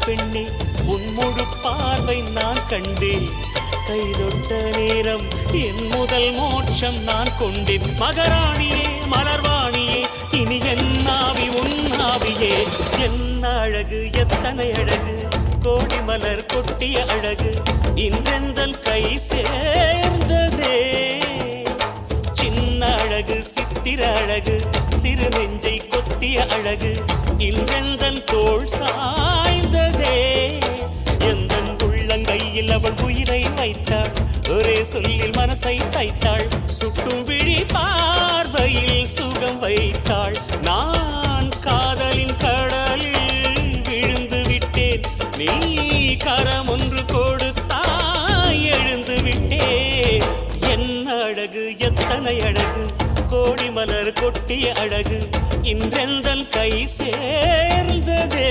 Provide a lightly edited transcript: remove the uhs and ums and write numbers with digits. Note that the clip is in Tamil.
பெண்ணே உன் முழு பார்வை நான் கண்டேன். கைதொட்ட நேரம் என் முதல் மோட்சம் நான் கொண்டேன். மகராணியே மலர்வாணியே இனி என் ஆவி உன் ஆவியே. என்ன அழகு எத்தனை அழகு கோடி மலர் கொட்டிய அழகு இன்றெந்தன் கை சேர்ந்ததே. சின்ன அழகு சித்திர அழகு சிறு நெஞ்சை கொத்திய அழகு இன்றெந்தன் தோள் சாய்ந்ததே. எந்தன் உள்ளங்கையில் அவள் உயிரை வைத்தாள். ஒரே சொல்லில் மனசை தைத்தாள். சுட்டும் விழி பார்வையில் சுகம் வைத்தாள். நான் காதலின் கடலில் விழுந்து விட்டேன். நீ கரம் ஒன்று கொடுத்தாய் எழுந்து விட்டேன். என்ன அழகு எத்தனை அழகு கோடி மலர் கொட்டிய அழகு இன்றெந்தன் கை சேர்ந்ததே.